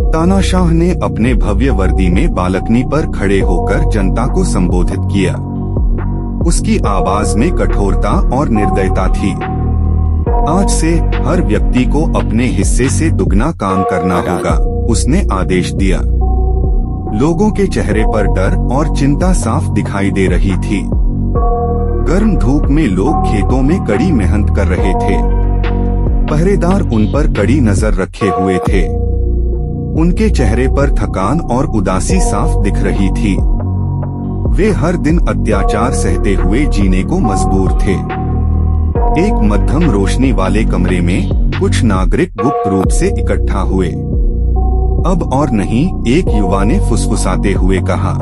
तानाशाह ने अपने भव्य वर्दी में बालकनी पर खड़े होकर जनता को संबोधित किया। उसकी आवाज में कठोरता और निर्दयता थी। आज से हर व्यक्ति को अपने हिस्से से दुगना काम करना होगा, उसने आदेश दिया। लोगों के चेहरे पर डर और चिंता साफ दिखाई दे रही थी। गर्म धूप में लोग खेतों में कड़ी मेहनत कर रहे थे। पहरेदार उन पर कड़ी नजर रखे हुए थे। उनके चेहरे पर थकान और उदासी साफ दिख रही थी। वे हर दिन अत्याचार सहते हुए जीने को मजबूर थे। एक मध्यम रोशनी वाले कमरे में कुछ नागरिक गुप्त रूप से इकट्ठा हुए। अब और नहीं, एक युवा ने फुसफुसाते हुए कहा,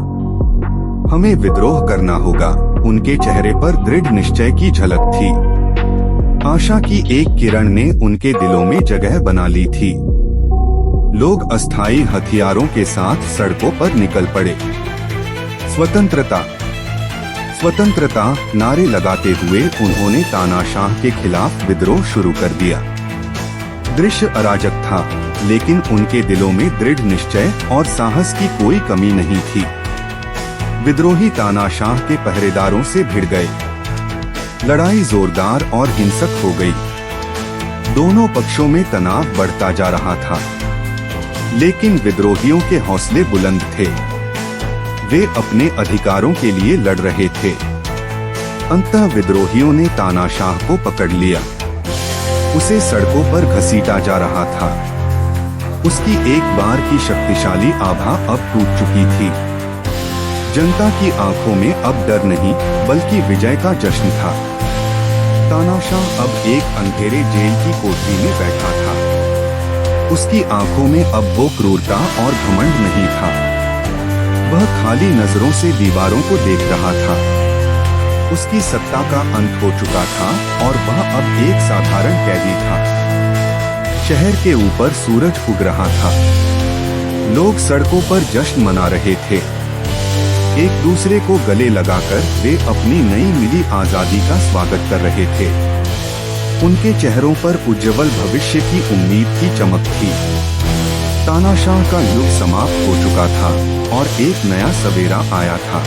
हमें विद्रोह करना होगा। उनके चेहरे पर दृढ़ निश्चय की झलक थी। आशा की एक किरण ने उनके दिलों में जगह बना ली थी। लोग अस्थायी हथियारों के साथ सड़कों पर निकल पड़े। स्वतंत्रता, स्वतंत्रता नारे लगाते हुए उन्होंने तानाशाह के खिलाफ विद्रोह शुरू कर दिया। दृश्य अराजक था, लेकिन उनके दिलों में दृढ़ निश्चय और साहस की कोई कमी नहीं थी। विद्रोही तानाशाह के पहरेदारों से भिड़ गए। लड़ाई जोरदार और हिंसक हो गई। दोनों पक्षों में तनाव बढ़ता जा रहा था, लेकिन विद्रोहियों के हौसले बुलंद थे। वे अपने अधिकारों के लिए लड़ रहे थे। अंततः विद्रोहियों ने तानाशाह को पकड़ लिया। उसे सड़कों पर घसीटा जा रहा था। उसकी एक बार की शक्तिशाली आभा अब टूट चुकी थी। जनता की आंखों में अब डर नहीं, बल्कि विजय का जश्न था। तानाशाह अब एक अंधेरे जेल की कोठरी में बैठा था। उसकी आंखों में अब वो क्रूरता और घमंड नहीं था। वह खाली नजरों से दीवारों को देख रहा था। उसकी सत्ता का अंत हो चुका था और वह अब एक साधारण कैदी था। शहर के ऊपर सूरज उग रहा था। लोग सड़कों पर जश्न मना रहे थे। एक दूसरे को गले लगाकर वे अपनी नई मिली आजादी का स्वागत कर रहे थे। उनके चेहरों पर उज्जवल भविष्य की उम्मीद की चमक थी। तानाशाह का युग समाप्त हो चुका था और एक नया सवेरा आया था।